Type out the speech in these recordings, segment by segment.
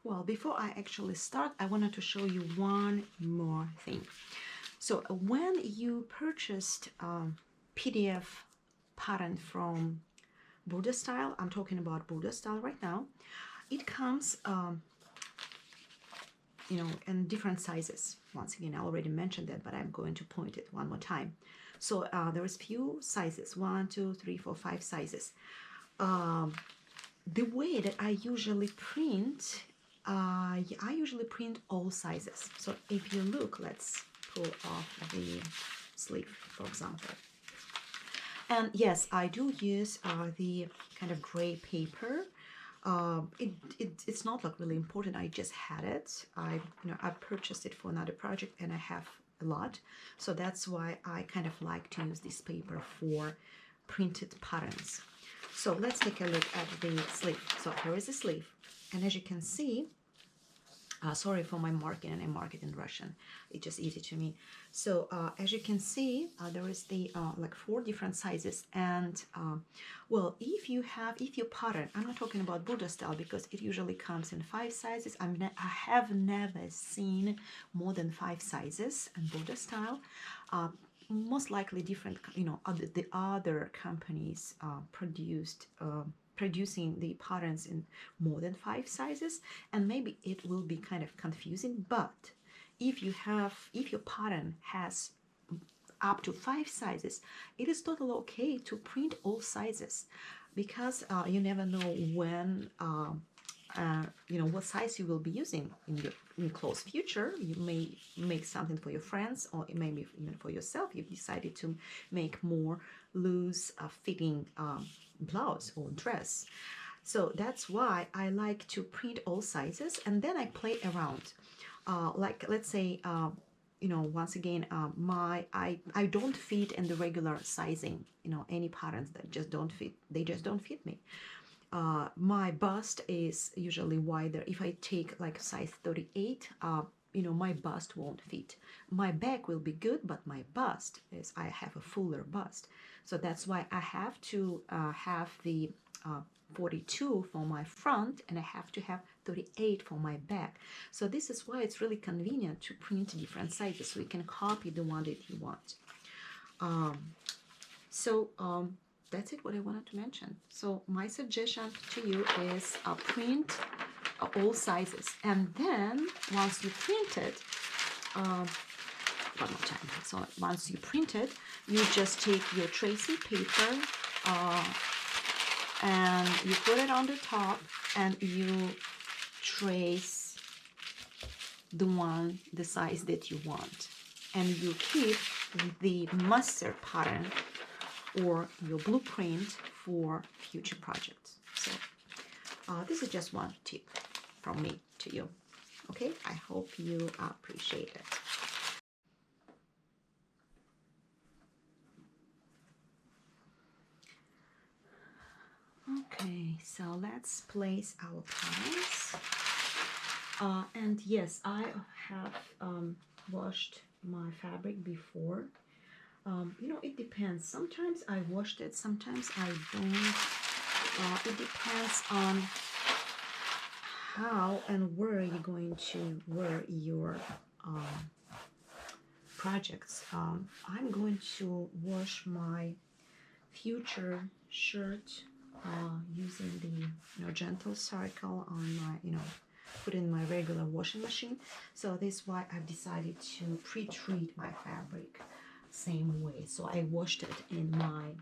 Well, before I actually start, I wanted to show you one more thing. So when you purchased PDF pattern from border style, I'm talking about border style right now, it comes in different sizes. Once again, I already mentioned that, but I'm going to point it one more time. So there is few sizes, 1, 2, 3, 4, 5 sizes. The way that I usually print, I usually print all sizes. So if you look, let's pull off the sleeve, for example. And yes, I do use the kind of gray paper. It's not like really important. I just had it. I purchased it for another project, and I have a lot. So that's why I kind of like to use this paper for printed patterns. So let's take a look at the sleeve. So here is the sleeve, and as you can see, sorry for my marking, and I mark it in Russian. It's just easy to me. So as you can see, there is the like 4 different sizes. And well, if your pattern, I'm not talking about Buddha style because it usually comes in 5 sizes. I have never seen more than 5 sizes in Buddha style. Most likely different, the other companies producing the patterns in more than 5 sizes, and maybe it will be kind of confusing. But if your pattern has up to 5 sizes, it is totally okay to print all sizes, because you never know when what size you will be using in close future. You may make something for your friends, or maybe even for yourself. You've decided to make more loose fitting blouse or dress. So that's why I like to print all sizes, and then I play around. Like, let's say, once again, I don't fit in the regular sizing. Any patterns that just don't fit, they just don't fit me. My bust is usually wider. If I take like size 38, my bust won't fit. My back will be good, but my bust is, I have a fuller bust. So that's why I have to have the 42 for my front, and I have to have 38 for my back. So this is why it's really convenient to print different sizes, so you can copy the one that you want. That's it, what I wanted to mention. So my suggestion to you is print all sizes, and then once you print it, one more time. So once you print it, you just take your tracing paper and you put it on the top, and you trace the size that you want, and you keep the master pattern or your blueprint for future projects. So this is just one tip from me to you. Okay, I hope you appreciate it. Okay, so let's place our patterns. And yes, I have washed my fabric before. It depends. Sometimes I washed it, sometimes I don't. It depends on how and where you're going to wear your projects. I'm going to wash my future shirt using the gentle circle on my, put in my regular washing machine. So this is why I've decided to pre-treat my fabric same way. So I washed it in my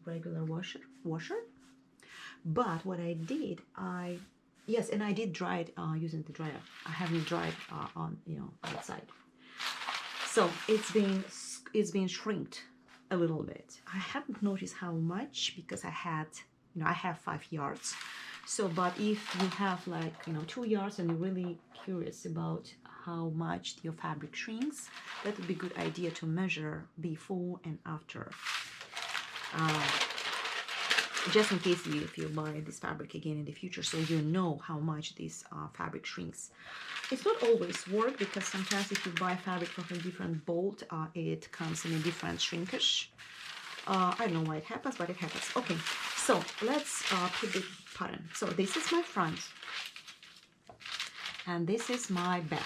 regular washer. But what I did, yes, and I did dry it using the dryer. I haven't dried on outside. So it's been shrinked a little bit. I haven't noticed how much, because I have 5 yards. So, but if you have like 2 yards and you're really curious about how much your fabric shrinks, that would be a good idea to measure before and after. Just in case if you buy this fabric again in the future, so you know how much this fabric shrinks. It's not always work, because sometimes if you buy fabric from a different bolt, it comes in a different shrinkage. I don't know why it happens, but it happens. Okay, so let's put the pattern. So this is my front, And this is my back.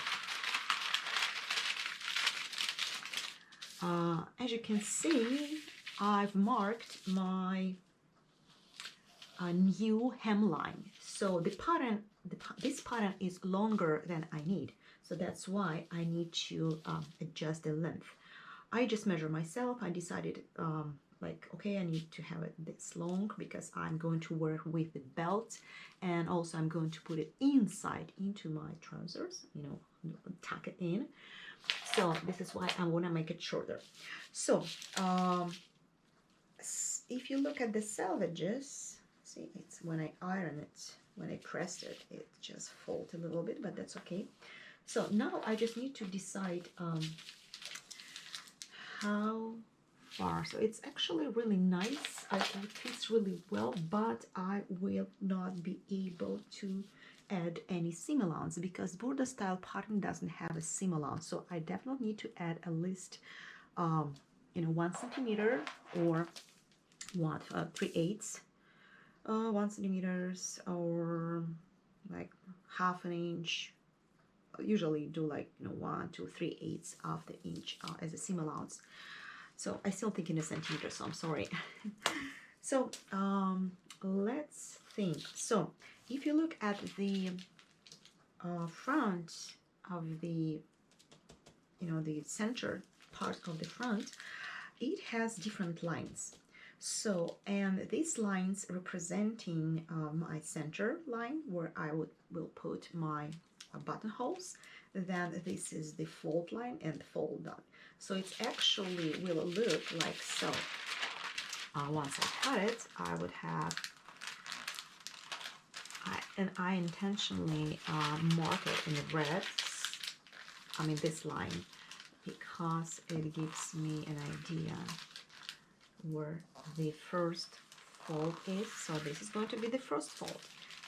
As you can see, I've marked my new hemline. So the pattern, this pattern is longer than I need. So that's why I need to adjust the length. I just measure myself. I decided like, okay, I need to have it this long because I'm going to work with the belt, and also I'm going to put it inside into my trousers, you know, tuck it in. So this is why I want to make it shorter. So if you look at the selvages, see, it's when I iron it, when I pressed it, it just folds a little bit, but that's okay. So now I just need to decide how far. So it's actually really nice. It fits really well, but I will not be able to add any seam allowance because border style pattern doesn't have a seam allowance. So I definitely need to add at least, you know, 1 centimeter or what, 3/8, 1 centimeters or like half an inch. Usually do like, you know, 1 to 3/8 of the inch as a seam allowance. So I still think in a centimeter, so I'm sorry. So let's think. So if you look at the front of the, you know, the center part of the front, it has different lines. So, and these lines representing my center line where I will put my buttonholes. Then this is the fold line and fold down. So it's actually will look like so. Once I cut it, I would have, and I intentionally mark it in red, I mean this line, because it gives me an idea where the first fold is. So this is going to be the first fold,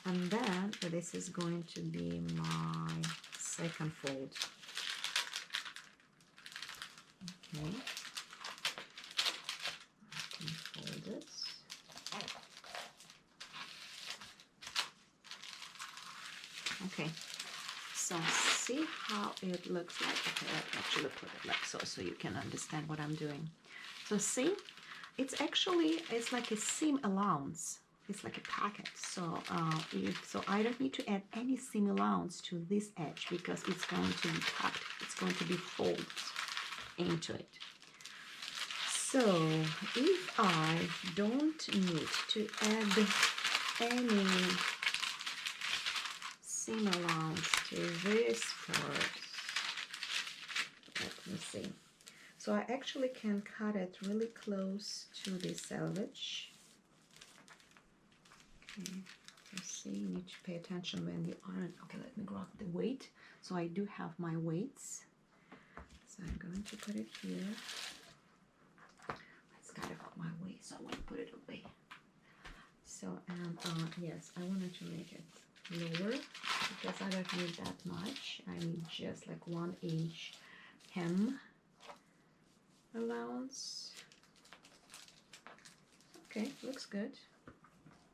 and then this is going to be my second fold. Okay, I can fold it. Okay, so see how it looks like. Okay, I'll actually put it like so, so you can understand what I'm doing. So see, it's actually, it's like a seam allowance. It's like a packet. So so I don't need to add any seam allowance to this edge because it's going to be tucked. It's going to be folded into it. So if I don't need to add any seam allowance to this part, let me see. So I actually can cut it really close to the selvage. Okay, you see, you need to pay attention when you iron. Okay, let me grab the weight. So I do have my weights. So I'm going to put it here. It's kind of out my way, so I want to put it away. So, and yes, I wanted to make it lower because I don't need that much. I need just like 1 inch hem allowance. Okay, looks good.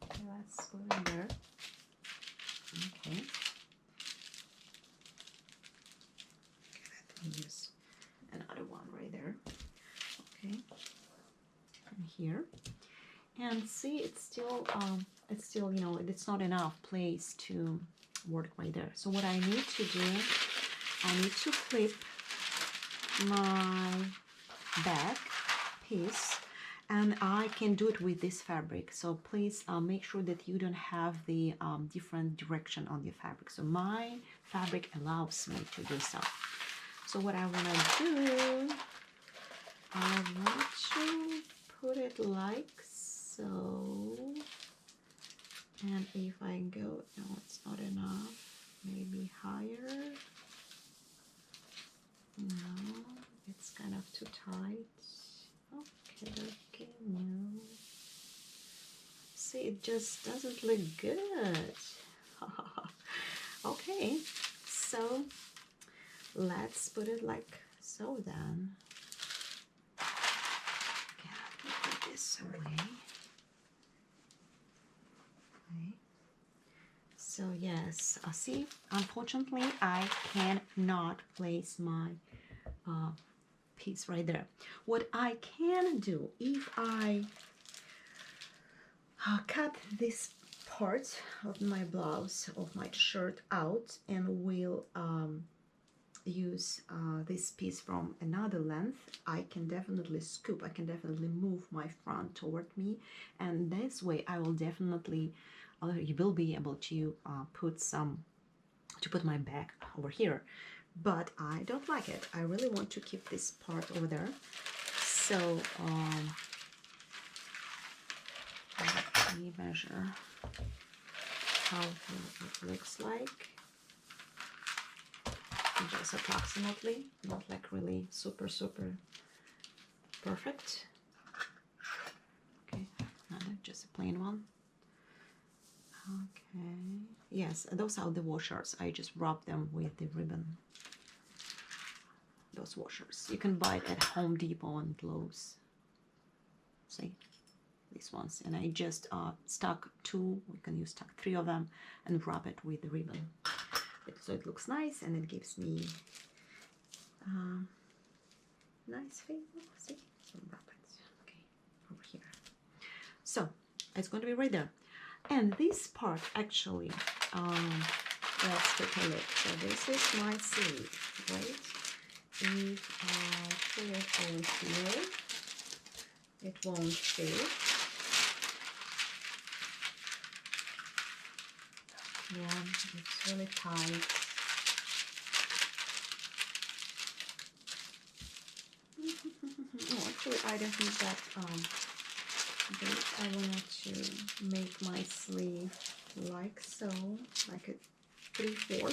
Okay, let's go in there. Okay. Let me use another one right there. Okay. And here. And see, it's still, you know, it's not enough place to work right there. So what I need to do, I need to clip my back piece, and I can do it with this fabric. So please make sure that you don't have the different direction on your fabric. So my fabric allows me to do so. So what I want to do, I want to put it like so, and if I go, no, it's not enough, maybe higher. No, it's kind of too tight. Okay, no. See, it just doesn't look good. Okay, so let's put it like so then. Okay, let me put this away. Okay. So yes, see, unfortunately, I cannot place my piece right there. What I can do, if I cut this part of my blouse, of my shirt out, and will use this piece from another length, I can definitely scoop, I can definitely move my front toward me, and this way I will definitely, you will be able to put my back over here. But I don't like it. I really want to keep this part over there. So let me measure how it looks like. Just approximately, not like really super perfect. Okay, another, just a plain one. Okay, yes, those are the washers. I just rub them with the ribbon. Those washers you can buy it at Home Depot and Lowe's. See, these ones, and I just stuck 2. We can use 3 of them and wrap it with the ribbon. So it looks nice, and it gives me nice feel. See, so wrap it, okay, over here. So it's going to be right there, and this part actually, let's take a look. So this is my sleeve, right? If I put it over here, it won't fit. Yeah, it's really tight. Oh, actually, I don't need that big. I wanted to make my sleeve like so, like a 3/4.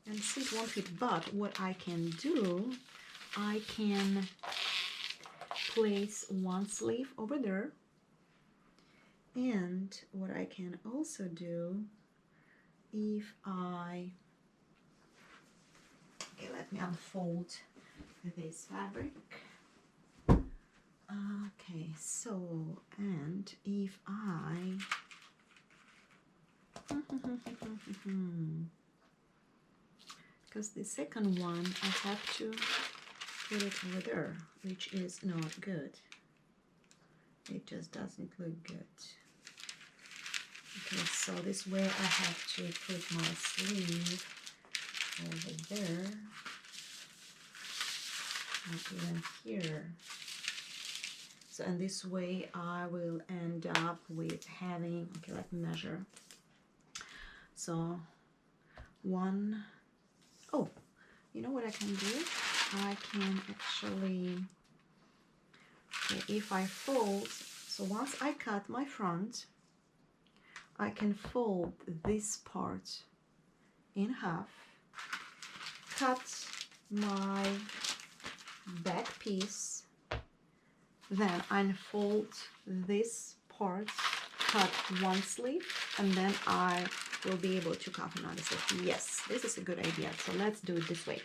And see, it won't fit, but what I can do, I can place one sleeve over there, and what I can also do, if I, okay, let me unfold this fabric. Okay, so, and if I because the second one I have to put it over there, which is not good. It just doesn't look good. Okay, so this way I have to put my sleeve over there, not even here. So, and this way I will end up with having, okay, let me measure. So, one, oh, you know what I can do? I can actually, okay, if I fold, so once I cut my front, I can fold this part in half, cut my back piece, then unfold this part, cut one sleeve, and then I will be able to cut another sleeve. Yes, this is a good idea. So let's do it this way.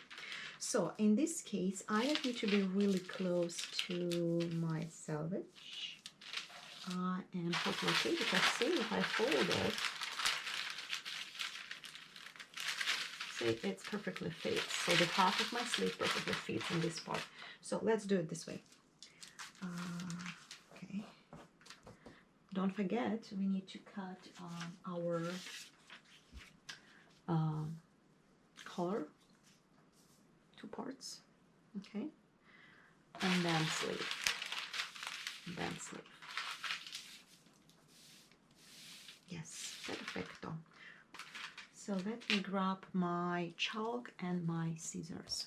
So in this case, I don't need to be really close to my selvage. I am hopefully okay, because see, if I fold it, see, it's perfectly fits. So the half of my sleeve perfectly fits in this part. So let's do it this way. Okay. Don't forget, we need to cut our collar, 2 parts, okay, and then sleeve, then sleeve. Yes, perfecto. So let me grab my chalk and my scissors.